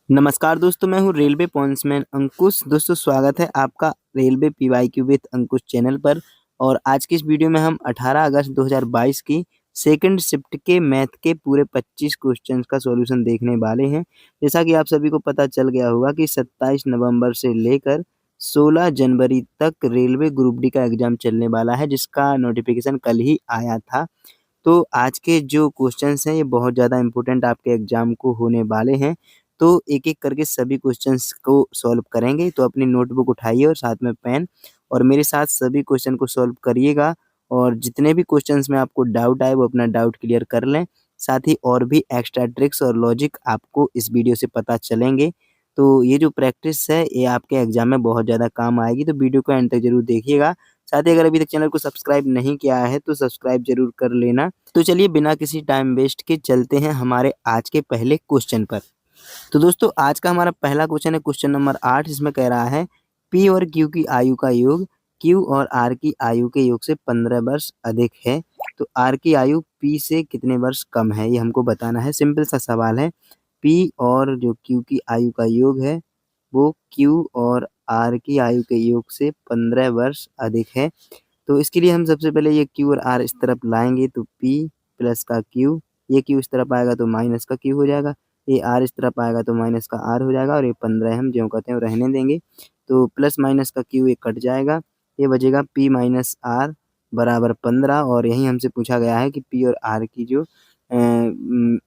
नमस्कार दोस्तों, मैं हूँ रेलवे पॉइंट्समैन अंकुश। दोस्तों स्वागत है आपका railway PYQ with Ankush channel पर। और आज की इस वीडियो में हम 18 अगस्त 2022 की सेकंड शिफ्ट के मैथ के पूरे 25 क्वेश्चंस का सॉल्यूशन देखने वाले हैं। जैसा कि आप सभी को पता चल गया होगा कि 27 नवंबर से लेकर 16 जनवरी तक रेलवे ग्रुप डी का एग्जाम चलने वाला है, जिसका नोटिफिकेशन कल ही आया था। तो आज के जो क्वेश्चंस हैं ये बहुत ज़्यादा इम्पोर्टेंट आपके एग्ज़ाम को होने वाले हैं। तो एक-एक करके सभी क्वेश्चंस को सॉल्व करेंगे। तो अपनी नोटबुक उठाइए और साथ में पेन, और मेरे साथ सभी क्वेश्चन को सॉल्व करिएगा। और जितने भी क्वेश्चंस में आपको डाउट आए वो अपना डाउट क्लियर कर लें। साथ ही और भी एक्स्ट्रा ट्रिक्स और लॉजिक आपको इस वीडियो से पता चलेंगे। तो ये जो प्रैक्टिस है ये आपके एग्ज़ाम में बहुत ज़्यादा काम आएगी, तो वीडियो को एंड तक ज़रूर देखिएगा। साथ ही अगर अभी तक चैनल को सब्सक्राइब नहीं किया है तो सब्सक्राइब ज़रूर कर लेना। तो चलिए बिना किसी टाइम वेस्ट के चलते हैं हमारे आज के पहले क्वेश्चन पर। तो दोस्तों आज का हमारा पहला क्वेश्चन है क्वेश्चन नंबर 8। इसमें कह रहा है पी और क्यू की आयु का योग क्यू और आर की आयु के योग से 15 वर्ष अधिक है। तो आर की आयु पी से कितने वर्ष कम है, ये हमको बताना है। सिंपल सा सवाल है। पी और जो क्यू की आयु का योग है वो क्यू और आर की आयु के योग से 15 वर्ष अधिक है। तो इसके लिए हम सबसे पहले ये क्यू और आर इस तरफ लाएँगे, तो पी प्लस का क्यू, ये क्यू इस तरफ आएगा तो माइनस का क्यू हो जाएगा। ये आर इस तरफ आएगा तो माइनस का आर हो जाएगा, और ये 15 हम ज्यों कहते हैं रहने देंगे। तो प्लस माइनस का क्यू ये कट जाएगा, ये बचेगा पी माइनस आर बराबर 15। और यही हमसे पूछा गया है कि पी और आर की जो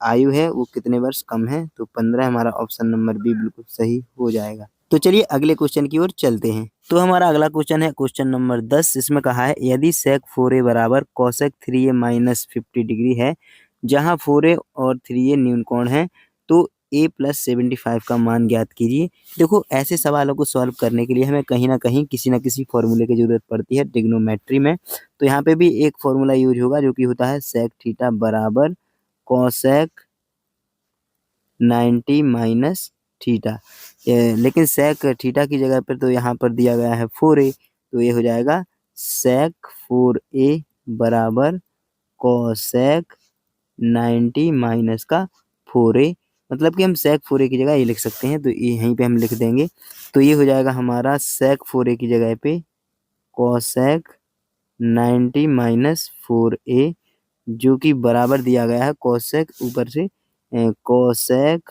आयु है वो कितने वर्ष कम है। तो 15 हमारा ऑप्शन नंबर बी बिल्कुल सही हो जाएगा। तो चलिए अगले क्वेश्चन की ओर चलते हैं। तो हमारा अगला क्वेश्चन है क्वेश्चन नंबर 10। इसमें कहा है यदि sec 4a बराबर cosec 3a माइनस 50 डिग्री है, जहां 4a और 3a न्यून कोण है, तो a प्लस 75 का मान ज्ञात कीजिए। देखो ऐसे सवालों को सॉल्व करने के लिए हमें कहीं ना कहीं किसी ना किसी फॉर्मूले की जरूरत पड़ती है ट्रिग्नोमेट्री में। तो यहाँ पे भी एक फॉर्मूला यूज होगा जो कि होता है sec थीटा बराबर cosec 90 माइनस थीटा। लेकिन सेक थीटा की जगह पर तो यहाँ पर दिया गया है 4a, तो ये हो जाएगा सेक 4a बराबर कोसेक 90 माइनस का 4a। मतलब कि हम सेक 4a की जगह ये लिख सकते हैं, तो ये यहीं पे हम लिख देंगे। तो ये हो जाएगा हमारा सेक 4a की जगह पे कोसेक 90 माइनस 4a, जो कि बराबर दिया गया है कोसेक ऊपर से कोसेक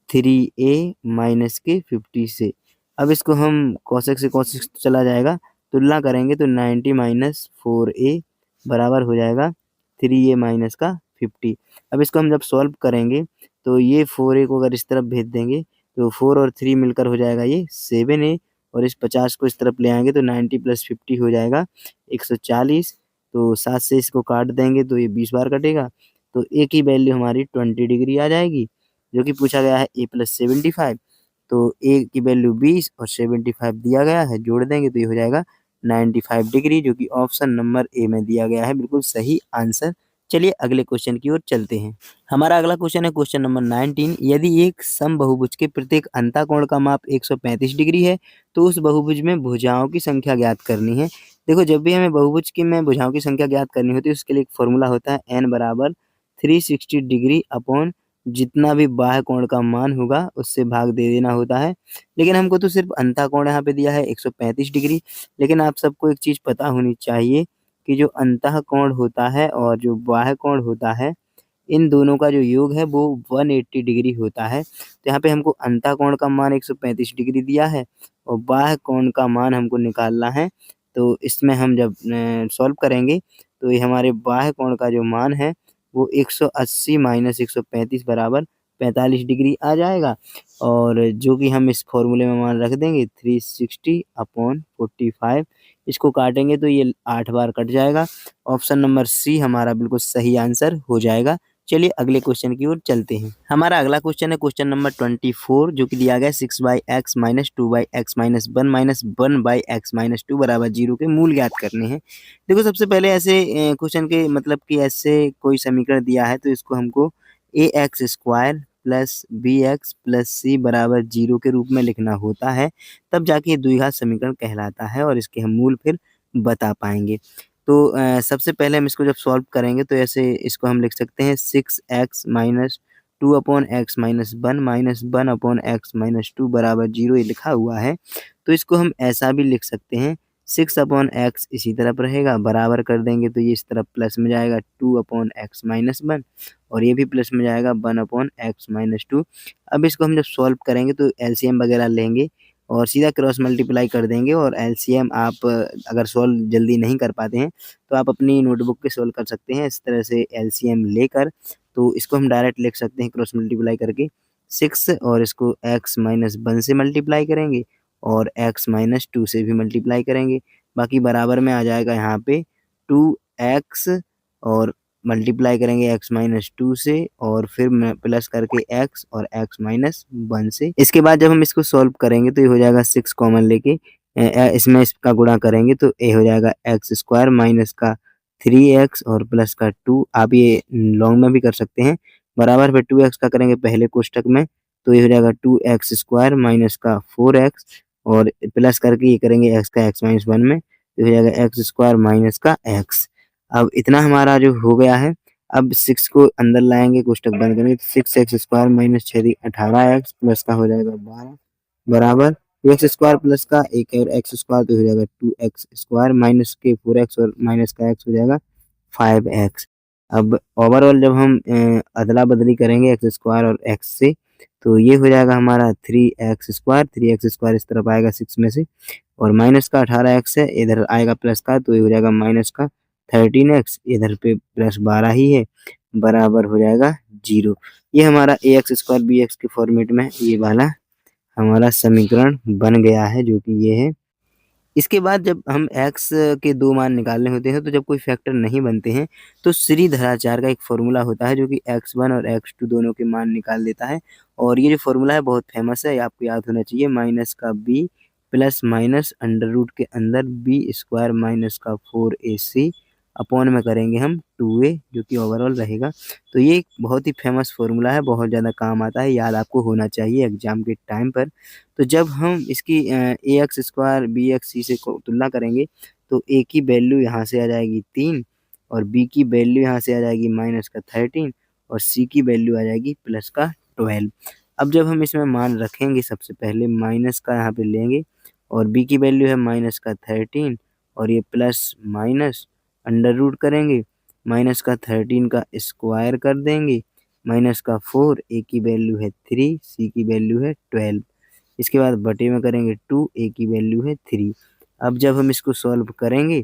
3a माइनस के 50 से। अब इसको हम कोसेक से कोसेक चला जाएगा, तुलना करेंगे तो 90 माइनस 4a बराबर हो जाएगा 3a माइनस का 50। अब इसको हम जब सॉल्व करेंगे तो ये 4a को अगर इस तरफ भेज देंगे तो 4 और 3 मिलकर हो जाएगा ये 7a, और इस 50 को इस तरफ ले आएंगे तो 90 प्लस 50 हो जाएगा 140। तो 7 से इसको काट देंगे तो ये 20 बार कटेगा, तो a की वैल्यू हमारी 20 डिग्री आ जाएगी, जो कि पूछा गया है a प्लस 75। तो a की वैल्यू 20 और 75 दिया गया है, जोड़ देंगे तो ये हो जाएगा 95 डिग्री, जो कि ऑप्शन नंबर ए में दिया गया है बिल्कुल सही आंसर। चलिए अगले क्वेश्चन की ओर चलते हैं। हमारा अगला क्वेश्चन है क्वेश्चन नंबर 19। यदि एक समबाहुभुज के प्रत्येक अंतःकोण का माप 135 डिग्री है, तो उस बहुभुज में भुजाओं की संख्या ज्ञात करनी है। देखो जब भी हमें बहुभुज की में भुजाओं की संख्या ज्ञात करनी होती है उसके लिए एक फॉर्मूला होता है n बराबर 360 डिग्री अपॉन जितना भी बाह्य कोण का मान होगा उससे भाग दे देना होता है। लेकिन हमको तो सिर्फ अंतः कोण यहाँ पे दिया है 135 डिग्री। लेकिन आप सबको एक चीज़ पता होनी चाहिए कि जो अंतः कोण होता है और जो बाह्य कोण होता है, इन दोनों का जो योग है वो 180 डिग्री होता है। तो यहाँ पे हमको अंतः कोण का मान 135 डिग्री दिया है और बाह्य कोण का मान हमको निकालना है। तो इसमें हम जब सॉल्व करेंगे तो ये हमारे बाह्य कोण का जो मान है वो 180 माइनस 135 बराबर 45 डिग्री आ जाएगा। और जो कि हम इस फॉर्मूले में मान रख देंगे 360 अपॉन 45। इसको काटेंगे तो ये 8 बार कट जाएगा। ऑप्शन नंबर सी हमारा बिल्कुल सही आंसर हो जाएगा। चलिए अगले क्वेश्चन की ओर चलते हैं। हमारा अगला क्वेश्चन है क्वेश्चन नंबर 24, जो कि दिया गया 6/x minus 2/x minus 1 minus 1/x minus 2 बराबर 0 के मूल ज्ञात करने हैं। देखो सबसे पहले ऐसे क्वेश्चन के मतलब कि ऐसे कोई समीकरण दिया है तो इसको हमको ax square plus b x plus c बराबर 0 के रूप में लिखना होता है, तब जाके ये द्विघात समीकरण कहलाता है और इसके हम मूल फिर बता पाएंगे। तो सबसे पहले हम इसको जब सॉल्व करेंगे तो ऐसे इसको हम लिख सकते हैं 6x minus 2 upon x minus 1 minus 1 upon x minus 2 बराबर 0 ये लिखा हुआ है। तो इसको हम ऐसा भी लिख सकते हैं 6 अपॉन x इसी तरफ रहेगा, बराबर कर देंगे तो ये इस तरफ प्लस में जाएगा 2 अपॉन x माइनस 1 और ये भी प्लस में जाएगा 1 अपॉन x माइनस 2। अब इसको हम जब सॉल्व करेंगे तो एलसीएम वगैरह लेंगे और सीधा क्रॉस मल्टीप्लाई कर देंगे और एलसीएम आप अगर सॉल्व जल्दी नहीं कर पाते हैं तो आप अपनी नोटबुक पे सॉल्व कर सकते हैं। इस तरह से एलसीएम लेकर तो इसको हम डायरेक्ट लिख सकते हैं क्रॉस मल्टीप्लाई करके 6 और इसको x माइनस 1 से मल्टीप्लाई करेंगे और x माइनस 2 से भी मल्टीप्लाई करेंगे। बाकी बराबर में आ जाएगा यहाँ पे 2x और मल्टीप्लाई करेंगे x माइनस 2 से और फिर प्लस करके x और x माइनस 1 से। इसके बाद जब हम इसको सॉल्व करेंगे तो ये हो जाएगा 6 कॉमन लेके इसमें इसका गुणा करेंगे तो ये हो जाएगा एक्स स्क्वायर माइनस का 3x और प्लस का 2। आप ये लॉन्ग में भी कर सकते हैं। बराबर फिर 2x का करेंगे पहले कोष्टक में तो ये हो जाएगा 2x स्क्वायर माइनस का 4x और प्लस करके ये करेंगे x का x माइनस 1 में तो हो जाएगा एक्स स्क्वायर माइनस का x। अब इतना हमारा जो हो गया है, अब 6 को अंदर लाएंगे कोष्टक बंद करेंगे तो 6x square minus 6 18x plus का हो जाएगा 12 बराबर 2x स्क्वायर प्लस का एक और x स्क्वायर तो हो जाएगा 2x स्क्वायर माइनस के 4x और माइनस का x हो जाएगा 5x। अब ओवरऑल जब हम अदला बदली करेंगे एक्स स्क्वायर और x से तो ये हो जाएगा हमारा 3x स्क्वायर इस तरफ आएगा 6 में से और माइनस का 18x है, इधर आएगा प्लस का तो ये हो जाएगा माइनस का 13x, इधर पे प्लस 12 ही है बराबर हो जाएगा 0। ये हमारा ax स्क्वायर bx के फॉर्मेट में ये वाला हमारा समीकरण बन गया है जो कि ये है। इसके बाद जब हम x के 2 मान निकालने होते हैं तो जब कोई फैक्टर नहीं बनते हैं तो श्रीधराचार्य का एक फॉर्मूला होता है जो कि x1 और x2 दोनों के मान निकाल देता है और ये जो फॉर्मूला है बहुत फेमस है, आपको याद होना चाहिए। माइनस का b plus minus under root के अंदर b स्क्वायर माइनस का 4ac अपॉन में करेंगे हम 2a जो कि ओवरऑल रहेगा। तो ये एक बहुत ही फेमस फॉर्मूला है, बहुत ज़्यादा काम आता है, याद आपको होना चाहिए एग्जाम के टाइम पर। तो जब हम इसकी ए एक्स स्क्वायर बी एक्स सी से तुलना करेंगे तो ए की वैल्यू यहाँ से आ जाएगी 3 और बी की वैल्यू यहाँ से आ जाएगी माइनस का 13 और सी की वैल्यू आ जाएगी प्लस का 12। अब जब हम इसमें मान रखेंगे सबसे पहले माइनस का यहाँ पे लेंगे और बी की वैल्यू है माइनस का 13 और ये प्लस माइनस अंडर रूट करेंगे माइनस का 13 का स्क्वायर कर देंगे माइनस का 4, ए की वैल्यू है 3, सी की वैल्यू है 12। इसके बाद बटे में करेंगे 2, ए की वैल्यू है 3। अब जब हम इसको सॉल्व करेंगे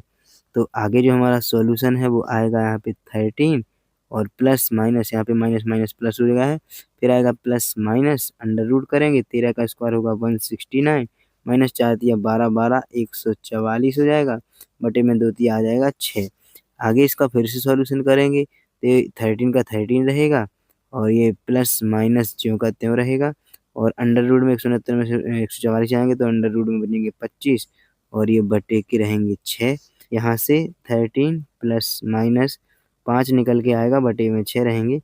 तो आगे जो हमारा सॉल्यूशन है वो आएगा यहाँ पे 13 और प्लस माइनस यहाँ पे माइनस माइनस प्लस हो गया है, फिर आएगा प्लस माइनस अंडर रूट करेंगे 13 का स्क्वायर होगा 169 माइनस 4 दिया 12 12 144 हो जाएगा बटे में 2 दिया आ जाएगा 6। आगे इसका फिर से सॉल्यूशन करेंगे तो 13 का 13 रहेगा और ये प्लस माइनस ज्यों का त्यों रहेगा और अंडर रूट में 169 में से 144 जाएंगे तो अंडर रूट में बनेंगे 25 और ये बटे के रहेंगे 6। यहाँ से 13 प्लस माइनस 5 निकल के आएगा बटे में 6 रहेंगे।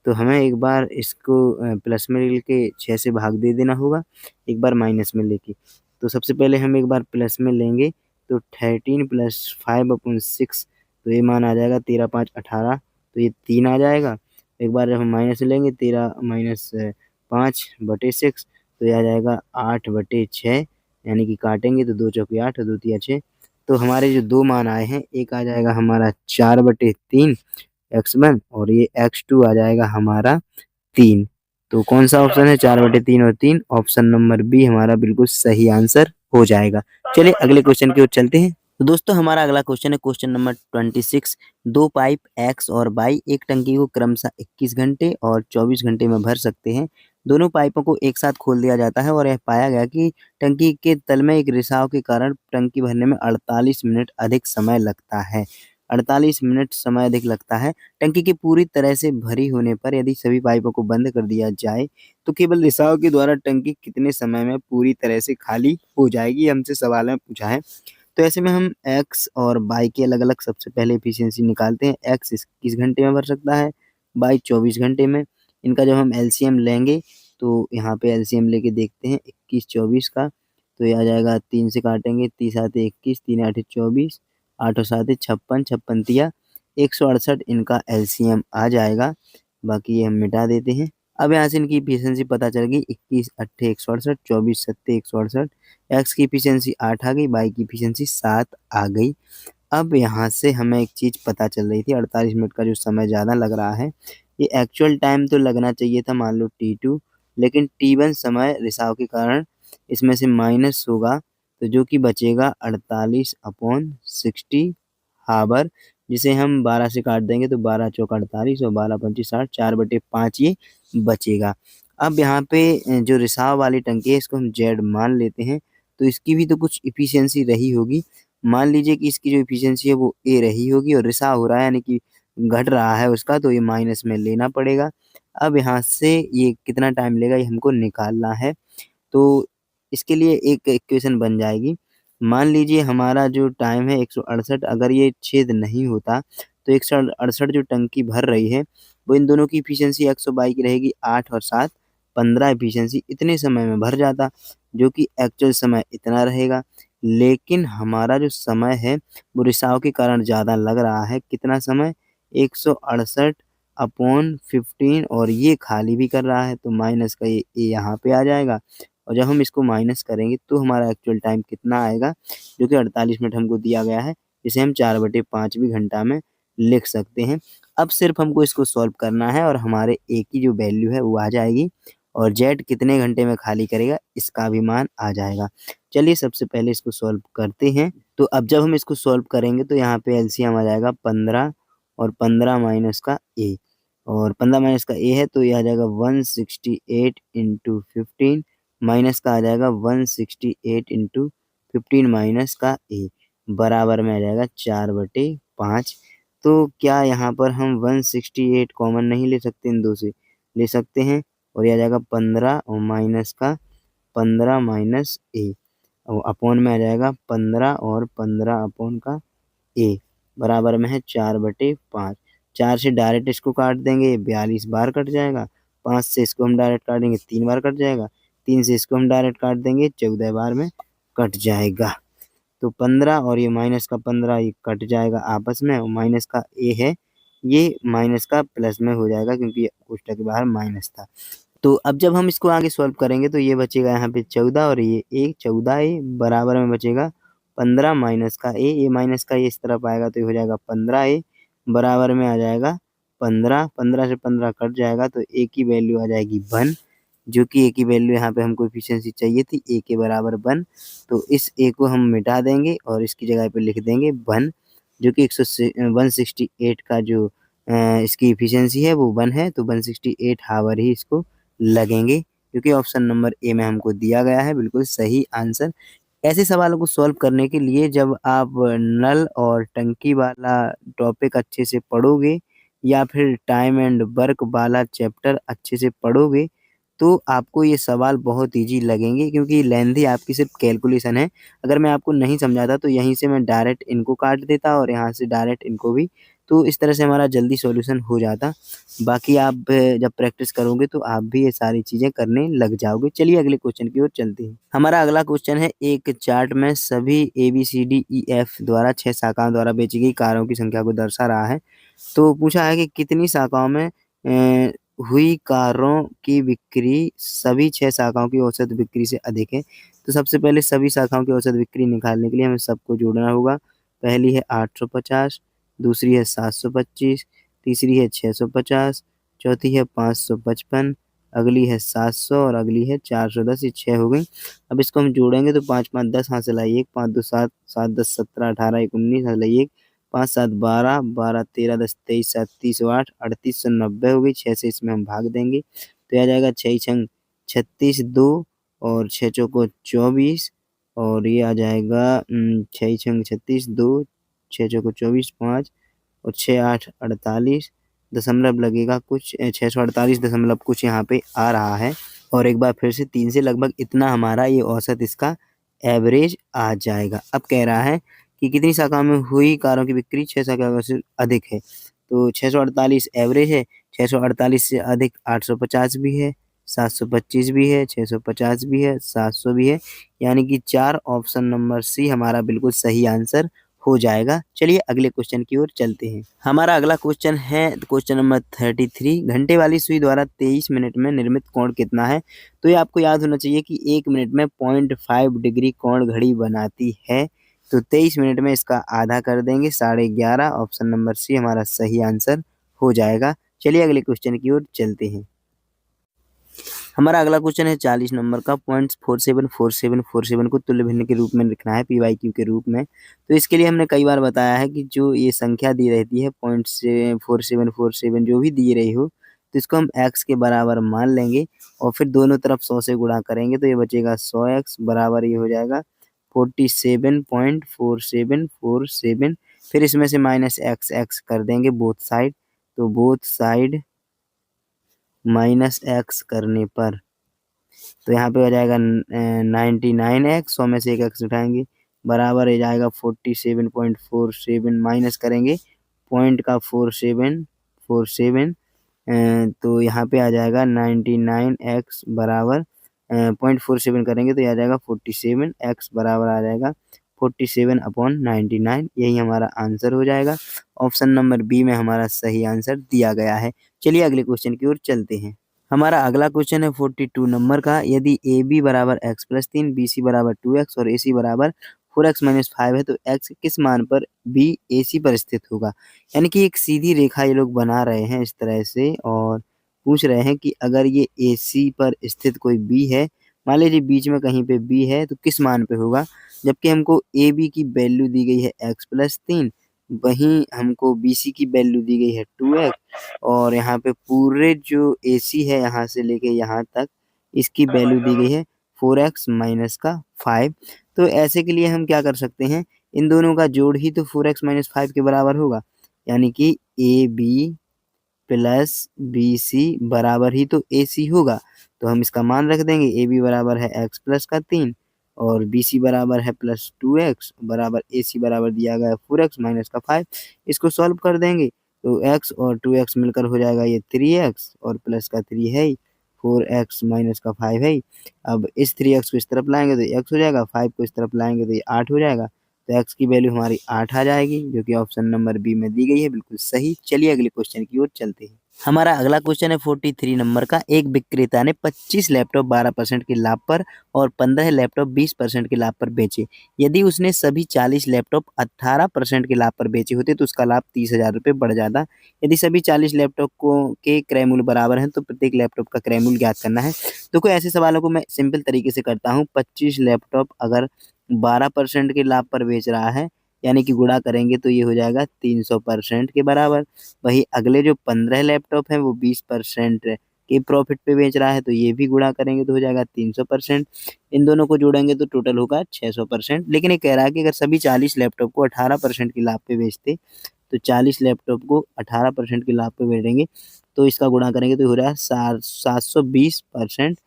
तो हमें एक बार इसको प्लस में लेके 6 से भाग दे देना होगा, एक बार माइनस में लेके। तो सबसे पहले हम एक बार प्लस में लेंगे तो 13 प्लस 5/6 तो ये मान आ जाएगा 13 5 18 तो ये 3 आ जाएगा। एक बार जब हम माइनस में लेंगे 13 माइनस 5/6 तो ये आ जाएगा 8/6 यानी कि काटेंगे तो 2 चौके 8 और 2 तिया 6। तो हमारे जो 2 मान आए हैं, एक आ जाएगा हमारा 4/3 x1 और ये x2 आ जाएगा हमारा 3। तो कौन सा ऑप्शन है 4/3 और 3? ऑप्शन नंबर बी हमारा बिल्कुल सही आंसर हो जाएगा। चलिए अगले क्वेश्चन की ओर चलते हैं। तो दोस्तों हमारा अगला क्वेश्चन है क्वेश्चन नंबर 26। 2 पाइप एक्स और वाई एक टंकी को क्रमशः 21 घंटे और 24 घंटे में भर सकते हैं। दोनों पाइपों को एक साथ खोल दिया जाता है और यह पाया गया कि टंकी के तल में एक रिसाव के कारण टंकी भरने में 48 मिनट अधिक समय लगता है। 48 मिनट समय अधिक लगता है। टंकी की पूरी तरह से भरी होने पर यदि सभी पाइपों को बंद कर दिया जाए तो केवल रिसाव के द्वारा टंकी कितने समय में पूरी तरह से खाली हो जाएगी, हमसे सवाल में पूछा है। तो ऐसे में हम एक्स और वाई की अलग-अलग सबसे पहले एफिशिएंसी निकालते हैं। एक्स 21 घंटे में भर सकता है, वाई 24 घंटे में। इनका जब हम एलसीएम लेंगे तो यहाँ पे एलसीएम लेके देखते हैं 21 24 का तो ये आ जाएगा 3 से काटेंगे 30 आते 21 3 8 24 8 और 7 56 56 तिया 168 इनका एलसीएम आ जाएगा। बाकी ये हम मिटा देते हैं। अब यहाँ से इनकी एफिशिएंसी पता चल गई, 21 अट्ठे 168, 24 सत्ते 168, एक्स की एफिशिएंसी 8 आ गई, वाई की एफिशिएंसी 7 आ गई। अब यहाँ से हमें एक चीज़ पता चल रही थी, 48 मिनट का जो समय ज़्यादा लग रहा है, ये एक्चुअल टाइम तो लगना चाहिए था मान लो T2, लेकिन T1 समय रिसाव के कारण इसमें से माइनस होगा, तो जो कि बचेगा 48/60 हावर, जिसे हम 12 से काट देंगे तो 12 चौक 48 और 12 पंचे 60, 4/5 ये बचेगा। अब यहाँ पे जो रिसाव वाली टंकी है इसको हम Z मान लेते हैं, तो इसकी भी तो कुछ एफिशिएंसी रही होगी। मान लीजिए कि इसकी जो एफिशिएंसी है वो A रही होगी और रिसाव हो रहा है यानी कि घट रहा है उसका, तो ये माइनस में लेना पड़ेगा। अब यहाँ से ये कितना टाइम लेगा ये हमको निकालना है। तो इसके लिए एक इक्वेशन बन जाएगी। मान लीजिए हमारा जो टाइम है 168, अगर ये छेद नहीं होता तो 168 जो टंकी भर रही है वो इन दोनों की एफिशिएंसी 122 की रहेगी, 8 और 7 15 एफिशिएंसी इतने समय में भर जाता, जो कि एक्चुअल समय इतना रहेगा। लेकिन हमारा जो समय है वो रिसाव के कारण ज़्यादा लग रहा है। कितना समय? 168/15 और ये खाली भी कर रहा है, तो माइनस का ये यहाँ पे आ जाएगा और जब हम इसको माइनस करेंगे तो हमारा एक्चुअल टाइम कितना आएगा, जो कि 48 मिनट हमको दिया गया है, इसे हम 4/5 भी घंटा में लिख सकते हैं। अब सिर्फ हमको इसको सॉल्व करना है और हमारे A की जो वैल्यू है वो आ जाएगी और Z कितने घंटे में खाली करेगा इसका भी मान आ जाएगा। चलिए सबसे पहले इसको सॉल्व करते हैं। तो अब जब हम इसको सॉल्व करेंगे तो यहाँ पे एलसीएम आ जाएगा 15 और 15 माइनस का A, और 15 माइनस का A है तो ये आ जाएगा 168 इंटू 15 माइनस का आ जाएगा 168 इंटू 15 माइनस का A बराबर में आ जाएगा 4/5। तो क्या यहाँ पर हम 168 कॉमन नहीं ले सकते, इन दो से ले सकते हैं और ये आ जाएगा 15 और माइनस का 15 माइनस A और अपॉन में आ जाएगा 15 और 15 अपॉन का A बराबर में है 4/5। 4 से डायरेक्ट इसको काट देंगे 42 बार कट जाएगा, 5 से इसको हम डायरेक्ट काटेंगे 3 बार कट जाएगा, 3 से इसको हम डायरेक्ट काट देंगे 14 बार में कट जाएगा। तो 15 और ये माइनस का 15 ये कट जाएगा आपस में और माइनस का A है ये माइनस का प्लस में हो जाएगा क्योंकि कोष्ठक के बाहर माइनस था। तो अब जब हम इसको आगे सॉल्व करेंगे तो ये बचेगा यहाँ पे 14 और ये 14A बराबर में बचेगा 15 माइनस का A, ये माइनस का ये इस तरफ आएगा तो ये हो जाएगा 15A बराबर में आ जाएगा 15, 15 से 15 कट जाएगा तो A की वैल्यू आ जाएगी 1, जो कि A की वैल्यू यहाँ पे हमको एफिशिएंसी चाहिए थी A के बराबर 1, तो इस A को हम मिटा देंगे और इसकी जगह पे लिख देंगे 1, जो कि 168 का जो इसकी एफिशिएंसी है वो 1 है, तो 168 हावर ही इसको लगेंगे, क्योंकि ऑप्शन नंबर ए में हमको दिया गया है बिल्कुल सही आंसर। ऐसे सवालों को सॉल्व करने के लिए जब आप नल और टंकी वाला टॉपिक अच्छे से पढ़ोगे या फिर टाइम एंड वर्क वाला चैप्टर अच्छे से पढ़ोगे तो आपको ये सवाल बहुत ईजी लगेंगे, क्योंकि लेंथी आपकी सिर्फ कैलकुलेशन है। अगर मैं आपको नहीं समझाता तो यहीं से मैं डायरेक्ट इनको काट देता और यहाँ से डायरेक्ट इनको भी, तो इस तरह से हमारा जल्दी सॉल्यूशन हो जाता। बाकी आप जब प्रैक्टिस करोगे तो आप भी ये सारी चीज़ें करने लग जाओगे। चलिए अगले क्वेश्चन की ओर चलते हैं। हमारा अगला क्वेश्चन है, एक चार्ट में सभी ABCDEF द्वारा 6 शाखाओं द्वारा बेची गई कारों की संख्या को दर्शा रहा है। तो पूछा है कि कितनी शाखाओं में हुई कारों की बिक्री सभी 6 शाखाओं की औसत बिक्री से अधिक है। तो सबसे पहले सभी शाखाओं की औसत बिक्री निकालने के लिए हमें सबको जोड़ना होगा। पहली है 850, दूसरी है 725, तीसरी है 650, चौथी है 555, अगली है 700 और अगली है 410, ये 6 हो गई। अब इसको हम जोड़ेंगे तो 5 5 10 हाथ से लाइए 1, 5 2 7, 7 10 17, 18 1 19 हाथ लाइए 1, 5 7 12, 12 13 10 23 7 30 8, 3890 हो गई। 6 से इसमें हम भाग देंगे तो यह आ जाएगा 6 छंग 36 2 और 6 चौको 24 और ये आ जाएगा 6 छंग 36 2, 6 चौको 24 5 और 6 8 48 दशमलव लगेगा कुछ 648 दशमलव कुछ यहाँ पे आ रहा है। और एक बार फिर से 3 से लगभग इतना हमारा ये औसत इसका एवरेज आ जाएगा। अब कह रहा है कि कितनी शाखा में हुई कारों की बिक्री 6 शाखा से अधिक है। तो 648 एवरेज है, 648 से अधिक 850 भी है, 725 भी है, 650 भी है, 700 भी है, यानी कि 4 ऑप्शन नंबर सी हमारा बिल्कुल सही आंसर हो जाएगा। चलिए अगले क्वेश्चन की ओर चलते हैं। हमारा अगला क्वेश्चन है क्वेश्चन नंबर 33। घंटे वाली सुई द्वारा 23 मिनट में निर्मित कोण कितना है? तो ये आपको याद होना चाहिए कि 1 मिनट में 0.5 डिग्री कोण घड़ी बनाती है। तो 23 मिनट में इसका आधा कर देंगे 11.5। ऑप्शन नंबर सी हमारा सही आंसर हो जाएगा। चलिए अगले क्वेश्चन की ओर चलते हैं। हमारा अगला क्वेश्चन है 40 नंबर का। 0.474747 को तुल्य भिन्न के रूप में लिखना है, पी बाई क्यू के रूप में। तो इसके लिए हमने कई बार बताया है कि जो ये संख्या दी रहती है 0.4747 जो भी दी रही हो, तो इसको हम x के बराबर मान लेंगे और फिर दोनों तरफ 100 से गुणा करेंगे तो ये बचेगा 100x बराबर ये हो जाएगा 47.4747। फिर इसमें से माइनस x कर देंगे बोथ साइड, तो बोथ साइड -x करने पर तो यहाँ पे हो जाएगा 99x, 100 में से एक x उठाएंगे बराबर हो जाएगा 47.47 माइनस करेंगे पॉइंट का 4747 तो यहाँ पे आ जाएगा 99x बराबर 0.47 करेंगे तो ये आ जाएगा 47x बराबर आ जाएगा 47/99। यही हमारा आंसर हो जाएगा। ऑप्शन नंबर बी में हमारा सही आंसर दिया गया है। चलिए अगले क्वेश्चन की ओर चलते हैं। हमारा अगला क्वेश्चन है 42 नंबर का। यदि ए बी बराबर x+3, बी सी बराबर 2x और ए सी बराबर 4x-5 है तो x किस मान पर बी ए सी पर स्थित होगा? यानी कि एक सीधी रेखा ये लोग बना रहे हैं इस तरह से और पूछ रहे हैं कि अगर ये ए सी पर स्थित कोई बी है, मान लीजिए बीच में कहीं पे बी है तो किस मान पे होगा? जबकि हमको ए बी की वैल्यू दी गई है x+3, वहीं हमको बी सी की वैल्यू दी गई है 2x और यहाँ पे पूरे जो ए सी है यहाँ से लेके यहाँ तक इसकी वैल्यू दी गई है 4x-5। तो ऐसे के लिए हम क्या कर सकते हैं, इन दोनों का जोड़ ही तो 4x-5 के बराबर होगा, यानी कि A B plus B C बराबर ही तो ए सी होगा। तो हम इसका मान रख देंगे, ए बी बराबर है x प्लस का 3 और बी सी बराबर है प्लस 2x बराबर ए सी बराबर दिया गया है 4x माइनस का 5। इसको सॉल्व कर देंगे तो x और 2x मिलकर हो जाएगा ये 3x और प्लस का 3 है ही, 4x माइनस का 5 है ही। अब इस 3x को इस तरफ लाएंगे तो x हो जाएगा, 5 को इस तरफ लाएंगे तो ये 8 हो जाएगा। तो x की वैल्यू हमारी 8 आ जाएगी जो कि ऑप्शन नंबर बी में दी गई है, बिल्कुल सही। चलिए अगले क्वेश्चन की ओर चलते हैं। हमारा अगला क्वेश्चन है 43 नंबर का। एक विक्रेता ने 25 लैपटॉप 12% के लाभ पर और 15 लैपटॉप 20% के लाभ पर बेचे। यदि उसने सभी 40 लैपटॉप 18% के लाभ पर बेचे होते तो उसका लाभ 30,000 रुपये बढ़ जाता। यदि सभी 40 लैपटॉप को के क्रय मूल्य बराबर हैं तो प्रत्येक लैपटॉप का क्रय मूल्य ज्ञात करना है। तो कोई ऐसे सवालों को मैं सिंपल तरीके से करता हूँ। 25 लैपटॉप अगर 12% के लाभ पर बेच रहा है, यानी कि गुणा करेंगे तो ये हो जाएगा 300% के बराबर। वही अगले जो 15 लैपटॉप हैं वो 20% के प्रॉफिट पे बेच रहा है तो ये भी गुणा करेंगे तो हो जाएगा 300%। इन दोनों को जोड़ेंगे तो टोटल होगा 600%। लेकिन ये कह रहा है कि अगर सभी 40 लैपटॉप को 18% के लाभ पे बेचते तो 40 लैपटॉप को 18% के लाभ पे बेचेंगे तो इसका गुणा करेंगे तो हो रहा है 720%।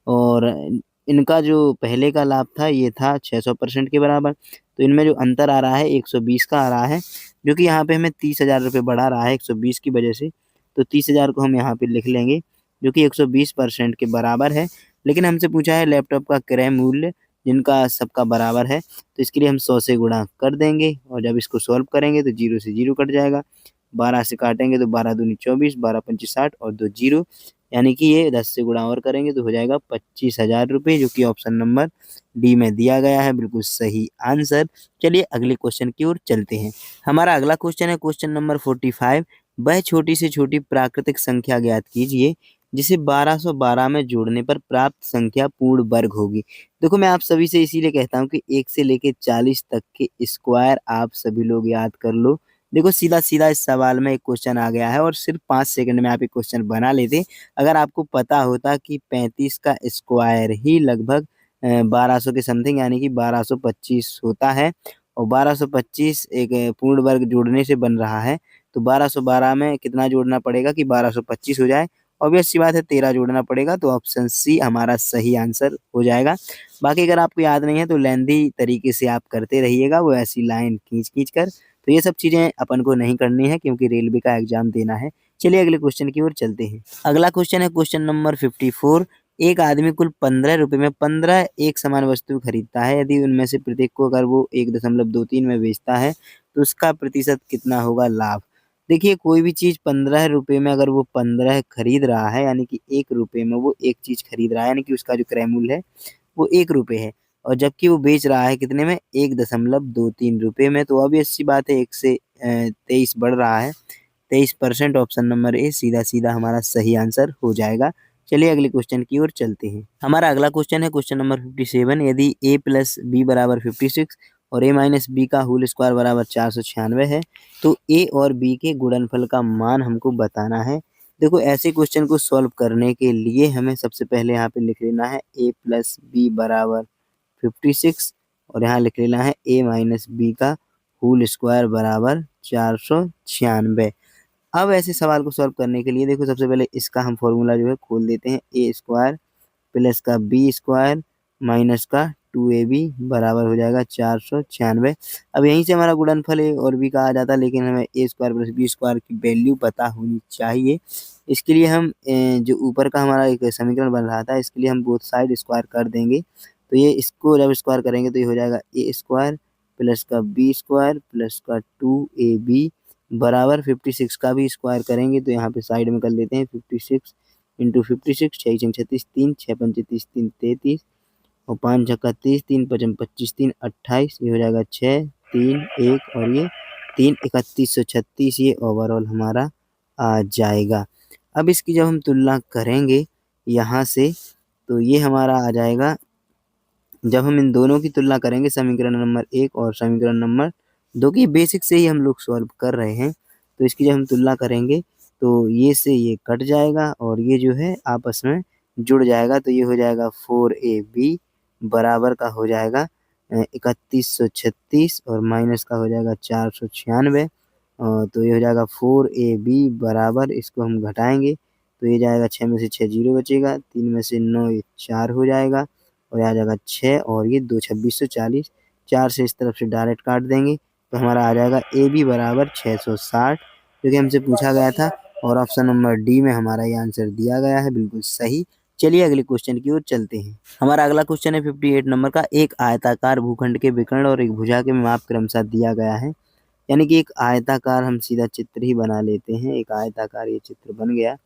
और इनका जो पहले का लाभ था ये था 600% के बराबर। तो इनमें जो अंतर आ रहा है 120 का आ रहा है, जो कि यहाँ पे हमें 30,000 रुपये बढ़ा रहा है 120 की वजह से। तो 30,000 को हम यहाँ पे लिख लेंगे जो कि 120% के बराबर है। लेकिन हमसे पूछा है लैपटॉप का क्रय मूल्य जिनका सबका बराबर है, तो इसके लिए हम 100 से गुणा कर देंगे और जब इसको सॉल्व करेंगे तो 0 से 0 कट जाएगा। 12 से काटेंगे तो 12 दूनी 24, 12 पंची 60 और 2 0, यानी कि ये 10 से गुणा और करेंगे तो हो जाएगा 25,000 रुपये, जो कि ऑप्शन नंबर डी में दिया गया है, बिल्कुल सही आंसर। चलिए अगले क्वेश्चन की ओर चलते हैं। हमारा अगला क्वेश्चन है क्वेश्चन नंबर 45। वह छोटी से छोटी प्राकृतिक संख्या ज्ञात कीजिए जिसे 1212 में जोड़ने पर प्राप्त संख्या पूर्ण वर्ग होगी। देखो मैं आप सभी से इसीलिए कहता हूँ कि 1 से लेके 40 तक के स्क्वायर आप सभी लोग याद कर लो। देखो सीधा-सीधा इस सवाल में एक क्वेश्चन आ गया है और सिर्फ 5 सेकंड में आप एक क्वेश्चन बना लेते। अगर आपको पता होता कि 35 का स्क्वायर ही लगभग 1200 के समथिंग यानी कि 1225 होता है और 1225 एक पूर्ण वर्ग जोड़ने से बन रहा है, तो 1212 में कितना जोड़ना पड़ेगा कि 1225 हो जाए? ऑब्वियस सी बात है 13 जोड़ना पड़ेगा, तो ऑप्शन सी हमारा सही आंसर हो जाएगा। बाकी अगर आपको याद नहीं है तो लेंथी तरीके से आप करते रहिएगा वो ऐसी लाइन खींच-खींच कर। तो ये सब चीज़ें अपन को नहीं करनी है क्योंकि रेलवे का एग्ज़ाम देना है। चलिए अगले क्वेश्चन की ओर चलते हैं। अगला क्वेश्चन है क्वेश्चन नंबर 54। एक आदमी कुल 15 रुपए में 15 एक समान वस्तु खरीदता है। यदि उनमें से प्रत्येक को अगर वो 1.23 में बेचता है तो उसका प्रतिशत कितना होगा लाभ। देखिए कोई भी चीज़ 15 रुपए में अगर वो 15 खरीद रहा है यानी कि 1 रुपए में वो एक चीज़ खरीद रहा है यानी कि उसका जो क्रय मूल्य है वो 1 रुपए है और जबकि वो बेच रहा है कितने में 1.23 रुपए में। तो ऑब्वियस सी बात है 1 से 23 बढ़ रहा है। 23% ऑप्शन नंबर ए सीधा-सीधा हमारा सही आंसर हो जाएगा। चलिए अगले क्वेश्चन की ओर चलते हैं। हमारा अगला क्वेश्चन है क्वेश्चन नंबर 57। यदि a प्लस बी बराबर 56 और a माइनस बी का होल स्क्वायर बराबर 496 है तो a और b के गुणनफल का मान हमको बताना है। देखो ऐसे क्वेश्चन को सॉल्व करने के लिए हमें सबसे पहले यहाँ पे लिख लेना है a प्लस बी बराबर 56 और यहाँ लिख लेना है a माइनस बी का होल स्क्वायर बराबर 496। अब ऐसे सवाल को सॉल्व करने के लिए देखो सबसे पहले इसका हम फॉर्मूला जो है खोल देते हैं। ए स्क्वायर प्लस का बी स्क्वायर माइनस का 2ab बराबर हो जाएगा 496। अब यहीं से हमारा गुणनफल ए और बी का आ जाता, लेकिन हमें ए स्क्वायर प्लस बी स्क्वायर की वैल्यू पता होनी चाहिए। इसके लिए हम जो ऊपर का हमारा एक समीकरण बन रहा था इसके लिए हम बोथ साइड स्क्वायर कर देंगे। तो ये इसको जब स्क्वायर करेंगे तो ये हो जाएगा ए स्क्वायर प्लस का बी स्क्वायर प्लस का 2ab बराबर 56 का भी स्क्वायर करेंगे तो यहाँ पे साइड में कर लेते हैं 56 इंटू 56 6 छंग 36 3 6 पंचे 30 3 33 और 5 छक्का 30 3 पचम 25 3 28 ये हो जाएगा 6 3 1 और ये 3 3136 ये ओवरऑल हमारा आ जाएगा। अब इसकी जब हम तुलना करेंगे यहाँ से तो ये हमारा आ जाएगा। जब हम इन दोनों की तुलना करेंगे समीकरण नंबर 1 और समीकरण नंबर 2 की बेसिक से ही हम लोग सॉल्व कर रहे हैं तो इसकी जब हम तुलना करेंगे तो ये से ये कट जाएगा और ये जो है आपस में जुड़ जाएगा तो ये हो जाएगा 4ab बराबर का हो जाएगा 3136 और माइनस का हो जाएगा 496। तो ये हो जाएगा 4ab बराबर इसको हम घटाएंगे तो ये जाएगा 6 में से 6 जीरो बचेगा 3 में से 9 ये 4 हो जाएगा और ये आ जाएगा 6 और ये 2 2640 4 से इस तरफ से डायरेक्ट काट देंगे तो हमारा आ जाएगा ए बी बराबर 660 जो कि हमसे पूछा गया था और ऑप्शन नंबर डी में हमारा ये आंसर दिया गया है बिल्कुल सही। चलिए अगले क्वेश्चन की ओर चलते हैं। हमारा अगला क्वेश्चन है 58 नंबर का। एक आयताकार भूखंड के विकर्ण और एक भुजा के माप क्रमशः दिया गया है। यानी कि एक आयताकार हम सीधा चित्र ही बना लेते हैं। एक आयताकार ये चित्र बन गया।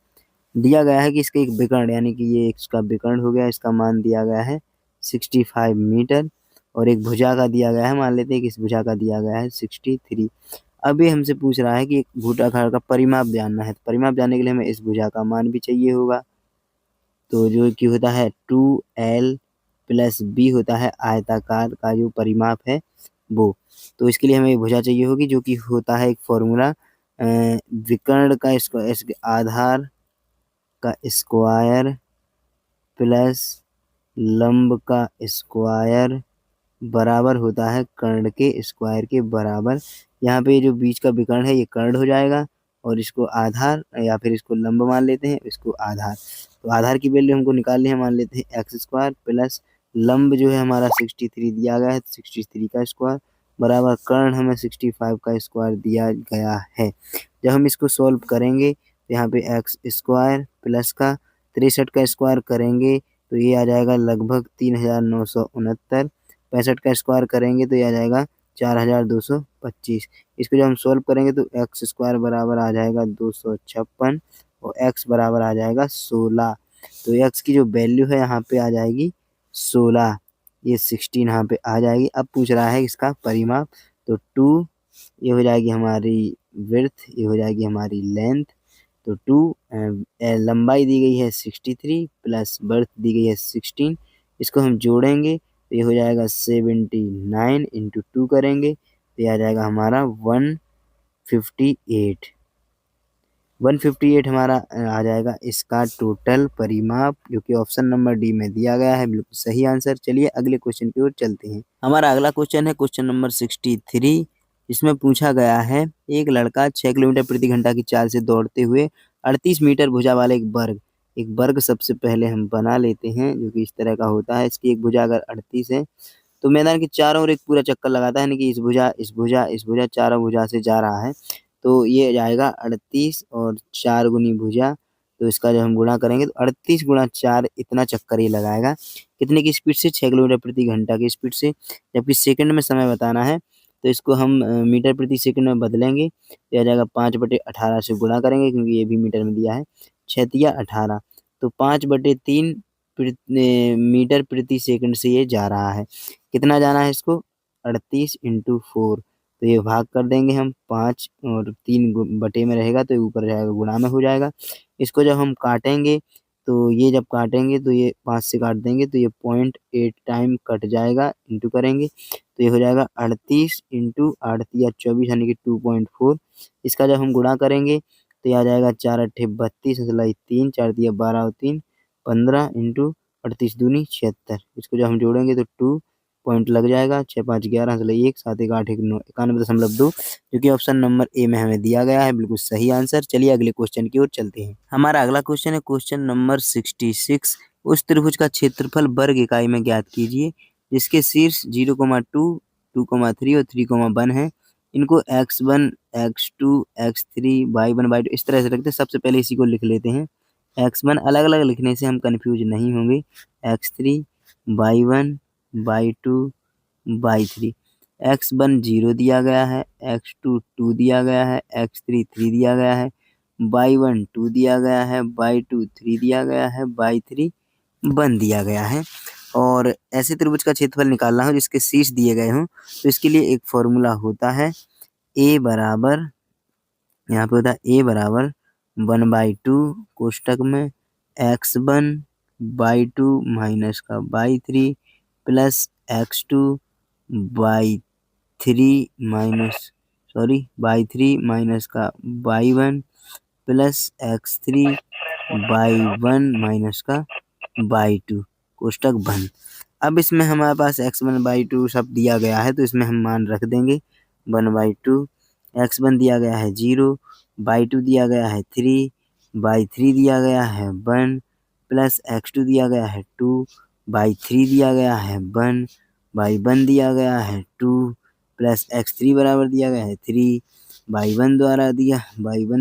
दिया गया है कि इसका एक विकर्ण यानी कि ये इसका विकर्ण हो गया, इसका मान दिया गया है 65 मीटर और एक भुजा का दिया गया है, मान लेते हैं कि इस भुजा का दिया गया है 63। अब ये हमसे पूछ रहा है कि एक भूताकार का परिमाप जानना है। तो परिमाप जानने के लिए हमें इस भुजा का मान भी चाहिए होगा तो जो कि होता है 2l प्लस बी होता है आयताकार का जो परिमाप है वो। तो इसके लिए हमें एक भुजा चाहिए होगी जो कि होता है एक फॉर्मूला विकर्ण का इसको आधार का स्क्वायर प्लस लंब का स्क्वायर बराबर होता है कर्ण के स्क्वायर के बराबर। यहाँ पे जो बीच का विकर्ण है ये कर्ण हो जाएगा और इसको आधार या फिर इसको लंब मान लेते हैं, इसको आधार। तो आधार की वैल्यू हमको निकालनी है, मान लेते हैं एक्स स्क्वायर प्लस लंब जो है हमारा 63 दिया गया है 63 का स्क्वायर बराबर कर्ण हमें 65 का स्क्वायर दिया गया है। जब हम इसको सॉल्व करेंगे तो यहाँ पे एक्स स्क्वायर प्लस का 63 का स्क्वायर करेंगे तो ये आ जाएगा लगभग 3969। 65 का स्क्वायर करेंगे तो ये आ जाएगा 4225। इसको जब हम सॉल्व करेंगे तो एक्स स्क्वायर बराबर आ जाएगा 256 और एक्स बराबर आ जाएगा 16। तो एक्स की जो वैल्यू है यहाँ पे आ जाएगी 16, ये 16 यहाँ पे आ जाएगी। अब पूछ रहा है इसका परिमाप तो 2 ये हो जाएगी हमारी विड्थ, ये हो जाएगी हमारी लेंथ। तो 2 लंबाई दी गई है 63 प्लस बर्थ दी गई है 16, इसको हम जोड़ेंगे तो ये हो जाएगा 79 इंटू 2 करेंगे तो ये आ जाएगा हमारा 158। 158 हमारा आ जाएगा इसका टोटल परिमाप जो कि ऑप्शन नंबर डी में दिया गया है बिल्कुल सही आंसर। चलिए अगले क्वेश्चन की ओर चलते हैं। हमारा अगला क्वेश्चन है क्वेश्चन नंबर 63। इसमें पूछा गया है एक लड़का 6 किलोमीटर प्रति घंटा की चाल से दौड़ते हुए 38 मीटर भुजा वाले एक वर्ग सबसे पहले हम बना लेते हैं जो कि इस तरह का होता है। इसकी एक भुजा अगर 38 है तो मैदान के चारों ओर एक पूरा चक्कर लगाता है यानी कि इस भुजा चारों भुजा से जा रहा है तो ये जाएगा 38 और 4 गुनी भुजा तो इसका जब हम गुणा करेंगे तो 38 गुणा 4 इतना चक्कर ये लगाएगा। कितने की स्पीड से? 6 किलोमीटर प्रति घंटा की स्पीड से। जबकि सेकंड में समय बताना है तो इसको हम मीटर प्रति सेकंड में बदलेंगे। तो आ जाएगा 5/18 से गुणा करेंगे क्योंकि ये भी मीटर में दिया है। 6×18 तो 5/3 मीटर प्रति सेकंड से ये जा रहा है। कितना जाना है इसको? 38 × 4। तो ये भाग कर देंगे हम 5 और 3 बटे में रहेगा तो ऊपर जाएगा गुणा में हो जाएगा। इसको जब हम काटेंगे तो ये जब काटेंगे तो ये 5 से काट देंगे तो ये 0.8 टाइम कट जाएगा, इंटू करेंगे तो ये हो जाएगा 38 × 8 या 24 यानी कि 2.4। इसका जब हम गुणा करेंगे तो ये आ जाएगा 4 8 32 3 4 दिया 12 और 3 15 × 38 दूनी 76। इसको जब हम जोड़ेंगे तो 2 पॉइंट लग जाएगा। 6 5 11 1 7 1 8 1 9 91.2 जो कि ऑप्शन नंबर ए में हमें दिया गया है। बिल्कुल सही आंसर। चलिए अगले क्वेश्चन की ओर चलते हैं। हमारा अगला क्वेश्चन है क्वेश्चन नंबर 66। उस त्रिभुज का क्षेत्रफल वर्ग इकाई में ज्ञात कीजिए जिसके शीर्ष 0,2 2,3 और 3,1 है। इनको x1 x2 x3 y1 y2 इस तरह से रखते हैं। सबसे पहले इसी को लिख लेते हैं। x1 अलग अलग लिखने से हम कंफ्यूज नहीं होंगे। x3 y1 y2 y3। x1 0 दिया गया है, x2 2 दिया गया है, x3 3 दिया गया है, y1 2 दिया गया है, y2 3 दिया गया है, y3 1 दिया गया है। और ऐसे त्रिभुज का क्षेत्रफल निकालना हो जिसके शीर्ष दिए गए हों तो इसके लिए एक फॉर्मूला होता है a बराबर, यहाँ पे होता है a बराबर 1/2 कोष्टक में x1 y2 माइनस का y3 plus x2 y3 minus का y1 plus x3 y1 minus का y2 कोष्टक बंद। अब इसमें हमारे पास x1 y2 सब दिया गया है तो इसमें हम मान रख देंगे 1/2। x1 दिया गया है 0, y2 दिया गया है 3, y3 दिया गया है 1 प्लस x2 दिया गया है 2, y3 दिया गया है 1, y1 दिया गया है 2 प्लस x3 बराबर दिया गया है 3, y1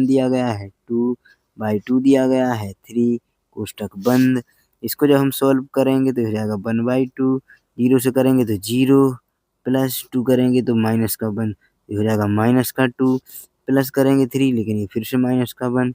दिया गया है 2, y2 दिया गया है 3 कोष्टक बंद। इसको जब हम सॉल्व करेंगे तो हो जाएगा 1/2। 0 से करेंगे तो 0 प्लस 2 करेंगे तो माइनस का 1 हो जाएगा माइनस का 2 प्लस करेंगे 3 लेकिन ये फिर से माइनस का 1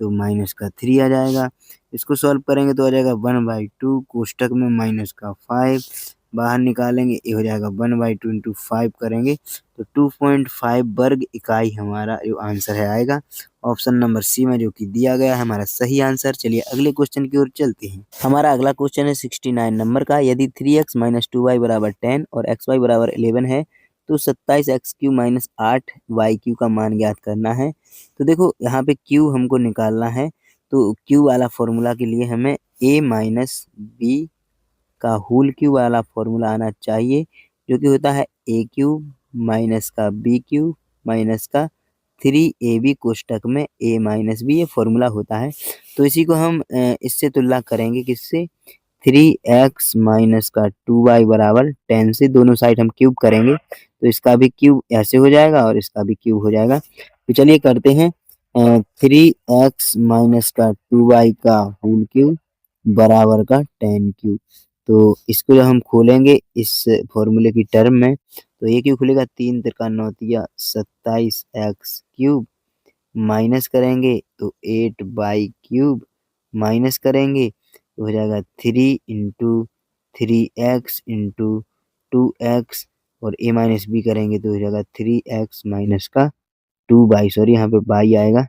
तो माइनस का 3 आ जाएगा। इसको सॉल्व करेंगे तो आ जाएगा 1/2 कोष्टक में माइनस का 5 बाहर निकालेंगे ये हो जाएगा 1/2 × 5 करेंगे तो 2.5 वर्ग इकाई हमारा जो आंसर है आएगा ऑप्शन नंबर सी में जो कि दिया गया है हमारा सही आंसर। चलिए अगले क्वेश्चन की ओर चलते हैं। हमारा अगला क्वेश्चन है 69 नंबर का। यदि 3x - 2y बराबर 10 और xy बराबर 11 है तो 27x³ - 8y³ का मान ज्ञात करना है। तो देखो यहाँ पे q हमको निकालना है तो q वाला फॉर्मूला के लिए हमें a - b का होल क्यूब वाला फॉर्मूला आना चाहिए जो कि होता है a³ माइनस का b³ माइनस का 3ab कोष्टक में a - b ये फॉर्मूला होता है। तो इसी को हम इससे तुलना करेंगे किससे? 3x माइनस का 2y बराबर 10 से दोनों साइड हम क्यूब करेंगे तो इसका भी क्यूब ऐसे हो जाएगा और इसका भी क्यूब हो जाएगा। तो चलिए करते हैं 3x माइनस का 2y का होल क्यूब बराबर का 10 क्यूब। तो इसको जब हम खोलेंगे इस फॉर्मूले की टर्म में तो ये क्यूब खुलेगा 3 तिरका 9 तिया 27x³ माइनस करेंगे तो 8y³ माइनस करेंगे तो हो जाएगा 3 × 3x × 2x और a - b करेंगे तो हो जाएगा 3x माइनस का 2y सॉरी यहाँ पे y आएगा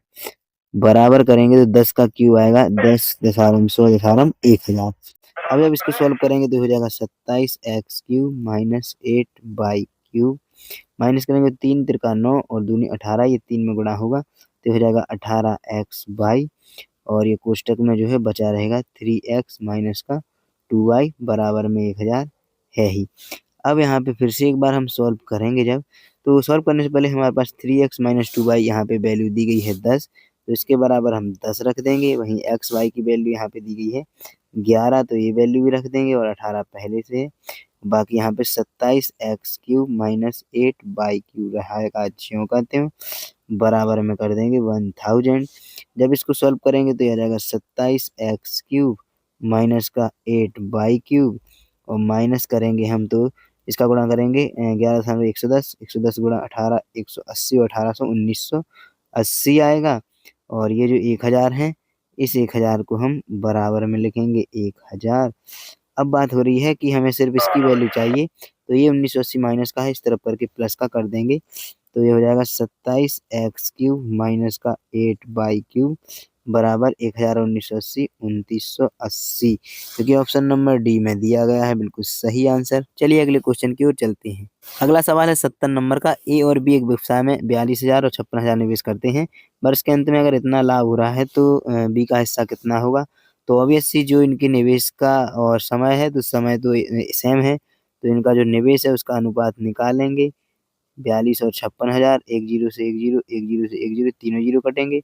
बराबर करेंगे तो 10 का क्यूब आएगा 10 दशारम 100 दशारम 1000। अब जब इसको सॉल्व करेंगे तो हो जाएगा 27x³ माइनस 8y³ माइनस करेंगे 3 तिरका 9 और दूनी 18 ये 3 में गुणा होगा तो हो जाएगा 18xy और ये कोष्टक में जो है बचा रहेगा 3x माइनस का 2y बराबर में 1000 है ही। अब यहाँ पे फिर से एक बार हम सॉल्व करेंगे जब तो सॉल्व करने से पहले हमारे पास 3x - 2y यहाँ पे वैल्यू दी गई है 10 तो इसके बराबर हम 10 रख देंगे। वहीं x y की वैल्यू यहाँ पे दी गई है 11 तो ये वैल्यू भी रख देंगे और 18 पहले से है। बाकी यहाँ पे 27x³ - 8y³ रहेगा ज्यों कहते हो बराबर में कर देंगे 1000। जब इसको सॉल्व करेंगे तो ये आ जाएगा 27x³ माइनस का 8y³ और माइनस करेंगे हम तो इसका गुणा करेंगे 11 110 गुणा 18 180 और 1800 1980 आएगा। और ये जो 1000 है इस 1000 को हम बराबर में लिखेंगे 1000। अब बात हो रही है कि हमें सिर्फ इसकी वैल्यू चाहिए, तो ये 1980 माइनस का है, इस तरफ करके प्लस का कर देंगे तो ये हो जाएगा 27x³ माइनस का 8y³ बराबर 1000 और 1980 2980, क्योंकि ऑप्शन नंबर डी में दिया गया है बिल्कुल सही आंसर। चलिए अगले क्वेश्चन की ओर चलते हैं। अगला सवाल है 70 नंबर का। ए और बी एक व्यवसाय में 42,000 और 56,000 निवेश करते हैं। वर्ष के अंत में अगर इतना लाभ हो रहा है तो बी का हिस्सा कितना होगा। तो ऑब्वियसली जो इनके निवेश का और समय है तो समय तो सेम है, तो इनका जो निवेश है उसका अनुपात निकालेंगे। 42 और 56,000, एक जीरो से एक जीरो, एक जीरो से एक जीरो, तीनों जीरो कटेंगे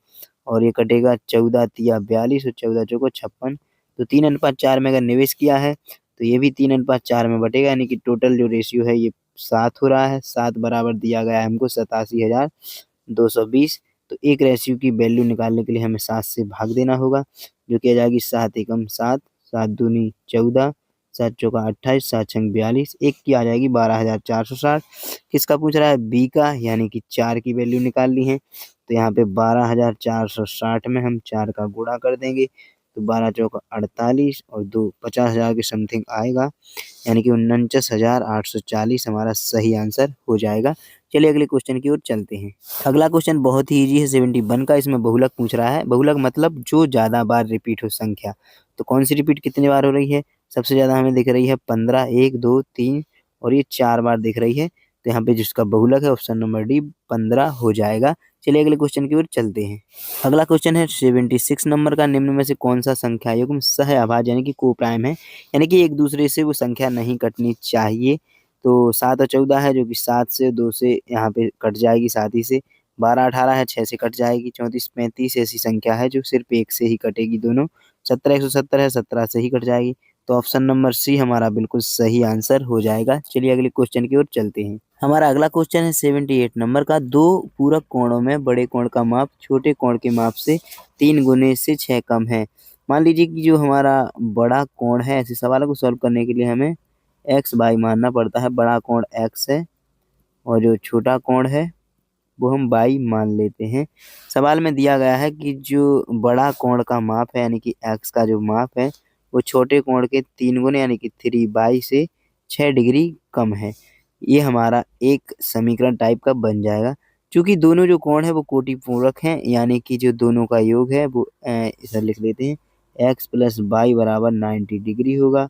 और ये कटेगा 14 तिया 42 और 14 चौको 56। तो 3:4 में अगर निवेश किया है तो ये भी 3:4 में बटेगा, यानी कि टोटल जो रेशियो है ये 7 हो रहा है। 7 बराबर दिया गया है हमको 87,220। तो एक रेशियो की वैल्यू निकालने के लिए हमें 7 से भाग देना होगा, जो कि आ जाएगी 7 एकम 7, 7 दूनी 14, 7 चौका 28, 7 छंग 42, एक की आ जाएगी 12,460। किसका पूछ रहा है, बी का, यानी कि 4 की वैल्यू निकाल ली है। तो यहाँ पे 12,460 में हम 4 का गुणा कर देंगे तो 12 चौका 48 और 2 50,000 के समथिंग आएगा, यानी कि 49,840 हमारा सही आंसर हो जाएगा। चलिए अगले क्वेश्चन की ओर चलते हैं। अगला क्वेश्चन बहुत ही इजी है 71 का। इसमें बहुलक पूछ रहा है। बहुलक मतलब जो ज़्यादा बार रिपीट हो संख्या। तो कौन सी रिपीट कितनी बार हो रही है, सबसे ज़्यादा हमें दिख रही है 15, 1 2 3 और ये 4 बार दिख रही है। तो यहाँ पे जिसका बहुलक है ऑप्शन नंबर डी 15 हो जाएगा। चलिए अगले क्वेश्चन की ओर चलते हैं। अगला क्वेश्चन है 76 नंबर का। निम्न में से कौन सा संख्या युग्म सह अभाज्य यानी कि को प्राइम है, यानी कि एक दूसरे से वो संख्या नहीं कटनी चाहिए। तो 7 और 14 है, जो कि 7 से 2 से यहाँ पे कट जाएगी, 7 ही से। 12 18 है, 6 से कट जाएगी। 34 35 ऐसी संख्या है जो सिर्फ 1 से ही कटेगी दोनों। 17 170 है, 17 से ही कट जाएगी। तो ऑप्शन नंबर सी हमारा बिल्कुल सही आंसर हो जाएगा। चलिए अगले क्वेश्चन की ओर चलते हैं। हमारा अगला क्वेश्चन है 78 नंबर का। दो पूरक कोणों में बड़े कोण का माप छोटे कोण के माप से 3 गुने से 6 कम है। मान लीजिए कि जो हमारा बड़ा कोण है, ऐसे सवालों को सॉल्व करने के लिए हमें एक्स बाई मानना पड़ता है। बड़ा कोण एक्स है और जो छोटा कोण है वो हम बाई मान लेते हैं। सवाल में दिया गया है कि जो बड़ा कोण का माप है यानी कि एक्स का जो माप है वो छोटे कोण के 3 गुने यानी कि 3 बाई से 6 डिग्री कम है। ये हमारा एक समीकरण टाइप का बन जाएगा। चूंकि दोनों जो कोण है वो कोटि पूरक हैं, यानी कि जो दोनों का योग है वो इधर लिख लेते हैं एक्स प्लस बाई बराबर 90 डिग्री होगा।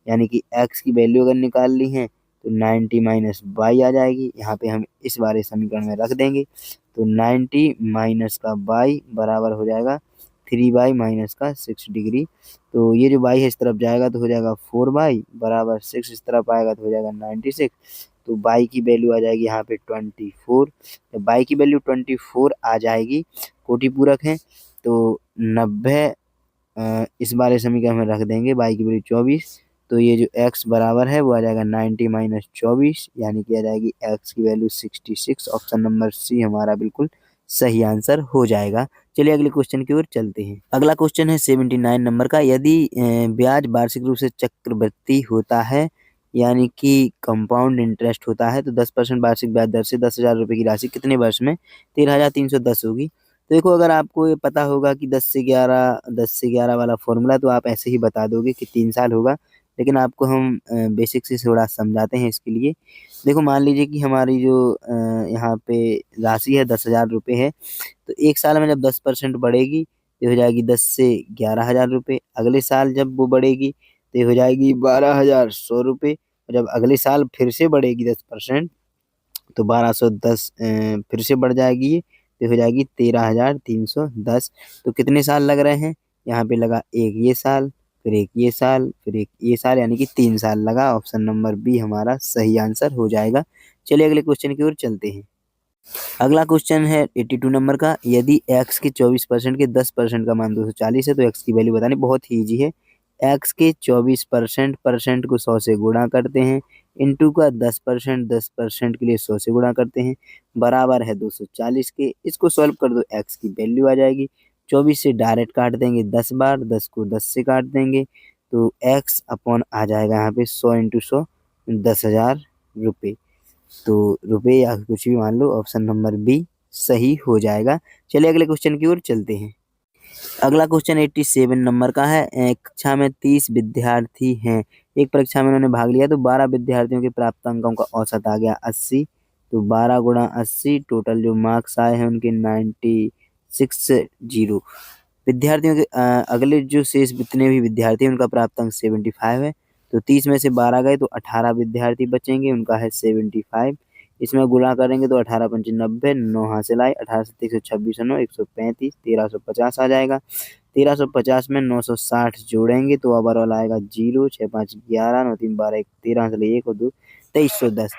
यानी कि एक्स की वैल्यू अगर निकाल ली है तो 90 माइनस बाई आ जाएगी। यहाँ पे हम इस वाले समीकरण में रख देंगे तो 90 माइनस का बाई बराबर हो जाएगा 3 बाई माइनस का 6 डिग्री। तो ये जो बाई है इस तरफ जाएगा तो हो जाएगा 4 बाई बराबर 6 इस तरफ आएगा तो हो जाएगा 96। तो बाई की वैल्यू आ जाएगी यहाँ पे 24। जब बाई की वैल्यू 24 आ जाएगी, कोटि पूरक है, तो 90 इस वाले समीकरण में रख देंगे, बाई की वैल्यू 24। तो ये जो x बराबर है वो आ जाएगा 90 माइनस 24, यानी कि आ जाएगी x की वैल्यू 66। ऑप्शन नंबर सी हमारा बिल्कुल सही आंसर हो जाएगा। चलिए अगले क्वेश्चन की ओर चलते हैं। अगला क्वेश्चन है 79 नंबर का। यदि ब्याज वार्षिक रूप से चक्रवृद्धि होता है यानी कि कंपाउंड इंटरेस्ट होता है तो 10% वार्षिक ब्याज दर से 10,000 रुपये की राशि कितने वर्ष में 13,310 होगी। तो देखो अगर आपको ये पता होगा कि 10 से 11 वाला फॉर्मूला तो आप ऐसे ही बता दोगे कि 3 साल होगा, लेकिन आपको हम बेसिक से थोड़ा समझाते हैं इसके लिए। देखो मान लीजिए कि हमारी जो यहाँ पे राशि है 10,000 रुपये है, तो एक साल में जब 10% बढ़ेगी तो हो जाएगी 10 से 11,000 रुपये। अगले साल जब वो बढ़ेगी तो हो जाएगी 12,100 रुपये। और जब अगले साल फिर से बढ़ेगी 10% तो 1210 फिर से बढ़ जाएगी ये, तो हो जाएगी 13,310। तो कितने साल लग रहे हैं, यहाँ पे लगा एक ये साल, फिर एक ये साल, फिर एक ये साल, यानी कि 3 साल लगा। ऑप्शन नंबर बी हमारा सही आंसर हो जाएगा। चलिए अगले क्वेश्चन की ओर चलते हैं। अगला क्वेश्चन है 82 नंबर का। यदि x के 24% के 10% का मान 240 है तो x की वैल्यू बतानी। बहुत ही ईजी है। x के 24% परसेंट को 100 से गुणा करते हैं, इंटू का 10% 10% के लिए 100 से गुणा करते हैं, बराबर है 240 के। इसको सॉल्व कर दो, x की वैल्यू आ जाएगी। 24 से डायरेक्ट काट देंगे 10 बार, 10 को 10 से काट देंगे, तो x अपॉन आ जाएगा यहाँ पे 100 इंटू 100 10,000 रुपये। तो रुपये या कुछ भी मान लो, ऑप्शन नंबर बी सही हो जाएगा। चलिए अगले क्वेश्चन की ओर चलते हैं। अगला क्वेश्चन 87 नंबर का है। कक्षा में 30 विद्यार्थी हैं, एक परीक्षा में उन्होंने भाग लिया, तो 12 विद्यार्थियों के प्राप्त अंकों का औसत आ गया 80। तो 12 गुणा 80, टोटल जो मार्क्स आए हैं उनके 96 विद्यार्थियों के अगले जो शेष जितने भी विद्यार्थी हैं उनका प्राप्त अंक 75 है। तो 30 में से 12 गए तो 18 विद्यार्थी बचेंगे, उनका है 75। इसमें गुणा करेंगे तो 18 पंचे 90, 9 हासिल आए, 18 से 126 9 135, 1350 आ जाएगा। 1350 में 960 जोड़ेंगे तो ओवरऑल आएगा 0, 6 5 11, 9 3 12, 13 से 1 और 2 2310।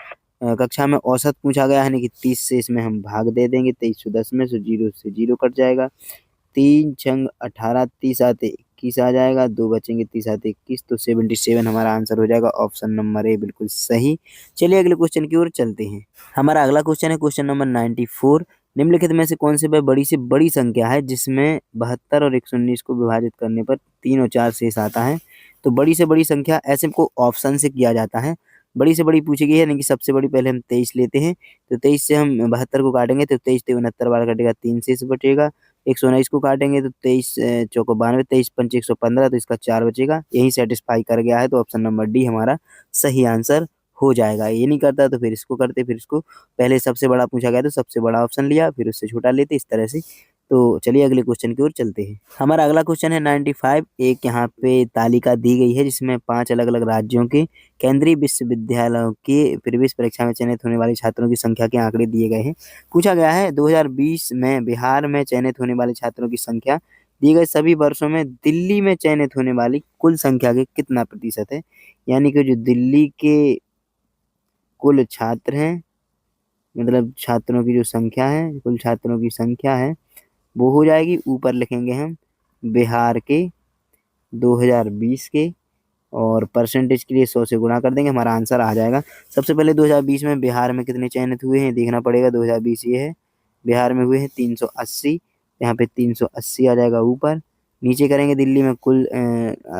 कक्षा में औसत पूछा गया है, कि 30 से इसमें हम भाग दे देंगे, 2310 में से 0 से 0 कट जाएगा। 3 छंग 18, 30 आते 21 आ जाएगा, 2 बचेंगे, 30 आते 21, तो 77 हमारा आंसर हो जाएगा, ऑप्शन नंबर ए बिल्कुल सही। चलिए अगले क्वेश्चन की ओर चलते हैं। हमारा अगला क्वेश्चन है क्वेश्चन नंबर 94। निम्नलिखित में से कौन से बड़ी संख्या है जिसमें 72 और 119 को विभाजित करने पर 3 और 4 शेष आता है। तो बड़ी से बड़ी संख्या ऐसे को ऑप्शन से किया जाता है। बड़ी से बड़ी पूछी गई है, यानी कि सबसे बड़ी पहले हम 23 लेते हैं, तो 23 से हम 72 को काटेंगे तो 23 से 69 बार कटेगा, 3 शेष बचेगा। 119 को काटेंगे तो 23 चौको 92, 23 पंचे 115, तो इसका 4 बचेगा। यही सेटिस्फाई कर गया है, तो ऑप्शन नंबर डी हमारा सही आंसर हो जाएगा। ये नहीं करता तो फिर इसको करते, फिर इसको पहले सबसे बड़ा पूछा गया तो सबसे बड़ा ऑप्शन लिया, फिर उससे छोटा लेते, इस तरह से। तो चलिए अगले क्वेश्चन की ओर चलते हैं। हमारा अगला क्वेश्चन है 95। एक यहाँ पे तालिका दी गई है जिसमें 5 अलग अलग राज्यों के केंद्रीय विश्वविद्यालयों के प्रवेश परीक्षा में चयनित होने वाले छात्रों की संख्या के आंकड़े दिए गए हैं। पूछा गया है 2020 में बिहार में चयनित होने वाले छात्रों की संख्या दिए गए सभी वर्षों में दिल्ली में चयनित होने वाली कुल संख्या के कितना प्रतिशत है। यानी कि जो दिल्ली के कुल छात्र हैं, मतलब छात्रों की जो संख्या है, कुल छात्रों की संख्या है, वो हो जाएगी, ऊपर लिखेंगे हम बिहार के 2020 के, और परसेंटेज के लिए 100 से गुणा कर देंगे, हमारा आंसर आ जाएगा। सबसे पहले 2020 में बिहार में कितने चयनित हुए हैं देखना पड़ेगा। 2020 ये है, बिहार में हुए हैं 380, यहाँ पे 380 आ जाएगा ऊपर। नीचे करेंगे दिल्ली में कुल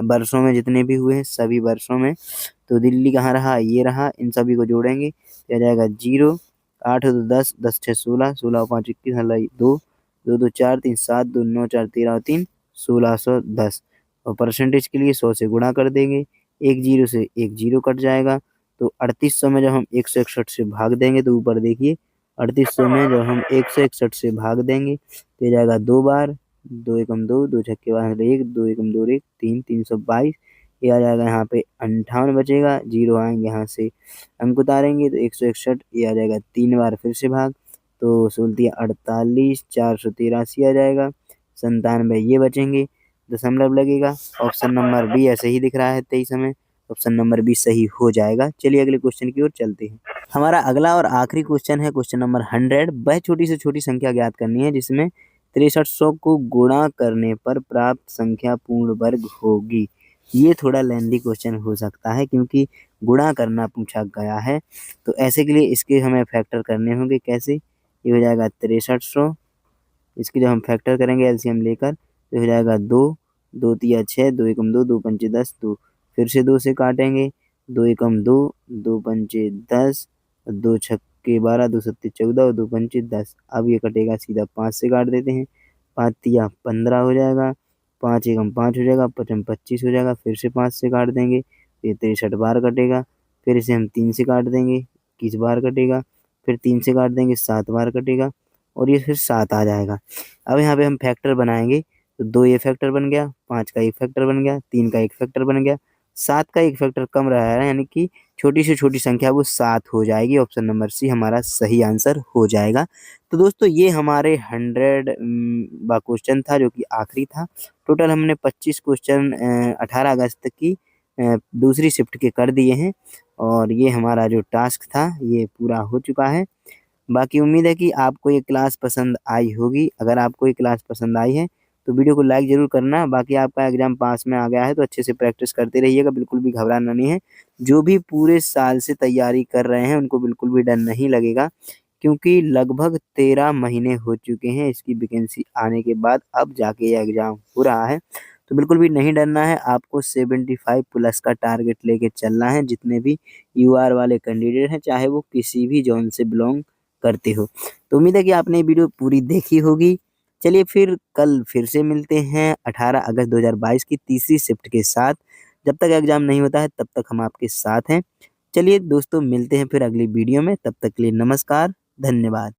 वर्षों में जितने भी हुए हैं सभी वर्षों में, तो दिल्ली कहाँ रहा, ये रहा, इन सभी को जोड़ेंगे तो आ जाएगा 0, 8 2 10, 10 6 16, 16 5 21, 2 2 2 4 3 7 2 9 4 13 और 3 1610। और परसेंटेज के लिए 100 से गुणा कर देंगे, एक 0 से एक 0 कट जाएगा, तो 3800 में जब हम 161 से भाग देंगे तो ऊपर देखिए 3800 में जब हम 161 से भाग देंगे तो ये जाएगा 2 बार, 2 एकम 2, 2 छक्के 1, 2 एकम 2 1, 3 322, ये आ जाएगा यहाँ पे 58 बचेगा, 0 आएंगे यहाँ से अंक उतारेंगे तो 161, ये आ जाएगा 3 बार फिर से भाग, तो 16 48, 483 आ जाएगा, 97 ये बचेंगे, दशमलव लगेगा। ऑप्शन नंबर बी ऐसे ही दिख रहा है 23 हमें, ऑप्शन नंबर बी सही हो जाएगा। चलिए अगले क्वेश्चन की ओर चलते हैं। हमारा अगला और आखिरी क्वेश्चन है क्वेश्चन नंबर 100। वह छोटी से छोटी संख्या ज्ञात करनी है जिसमें 6300 को गुणा करने पर प्राप्त संख्या पूर्ण वर्ग होगी। ये थोड़ा लेंदी क्वेश्चन हो सकता है क्योंकि गुणा करना पूछा गया है, तो ऐसे के लिए इसके हमें फैक्टर करने होंगे। कैसे, ये हो जाएगा 6300, इसकी जब हम फैक्टर करेंगे एलसीएम लेकर तो हो जाएगा 2, 2 तिया 6, 2 एकम 2, 2 पंचे 10, 2 फिर से 2 से काटेंगे, 2 एकम 2, 2 पंचे 10, 2 छक्के 12, 2 सत्ते 14 और 2 पंचे 10। अब ये कटेगा सीधा 5 से काट देते हैं, 5 तिया 15 हो जाएगा, 5 एकम 5 हो जाएगा, 5 25 हो जाएगा, फिर से 5 से काट देंगे, ये 63 बार कटेगा, फिर इसे हम 3 से काट देंगे, 21 बार कटेगा, फिर 3 से काट देंगे, 7 बार कटेगा, और ये फिर 7 आ जाएगा। अब यहाँ पे हम फैक्टर बनाएंगे तो 2 ये फैक्टर बन गया, 5 का एक फैक्टर बन गया, 3 का एक फैक्टर बन गया, 7 का एक फैक्टर कम रहा है, यानी कि छोटी से छोटी संख्या वो 7 हो जाएगी। ऑप्शन नंबर सी हमारा सही आंसर हो जाएगा। तो दोस्तों ये हमारे 100 बा क्वेश्चन था जो कि आखिरी था। टोटल हमने 25 क्वेश्चन 18 अगस्त की दूसरी शिफ्ट के कर दिए हैं, और ये हमारा जो टास्क था ये पूरा हो चुका है। बाकी उम्मीद है कि आपको ये क्लास पसंद आई होगी। अगर आपको ये क्लास पसंद आई है तो वीडियो को लाइक ज़रूर करना। बाकी आपका एग्ज़ाम पास में आ गया है तो अच्छे से प्रैक्टिस करते रहिएगा, बिल्कुल भी घबराना नहीं है। जो भी पूरे साल से तैयारी कर रहे हैं उनको बिल्कुल भी डर नहीं लगेगा, क्योंकि लगभग 13 महीने हो चुके हैं इसकी वैकेंसी आने के बाद, अब जाके ये एग्ज़ाम हो रहा है। तो बिल्कुल भी नहीं डरना है, आपको 75 प्लस का टारगेट लेके चलना है, जितने भी यूआर वाले कैंडिडेट हैं, चाहे वो किसी भी ज़ोन से बिलॉन्ग करते हो। तो उम्मीद है कि आपने ये वीडियो पूरी देखी होगी। चलिए फिर कल फिर से मिलते हैं 18 अगस्त 2022 की तीसरी शिफ्ट के साथ। जब तक एग्ज़ाम नहीं होता है तब तक हम आपके साथ हैं। चलिए दोस्तों, मिलते हैं फिर अगली वीडियो में, तब तक के लिए नमस्कार, धन्यवाद।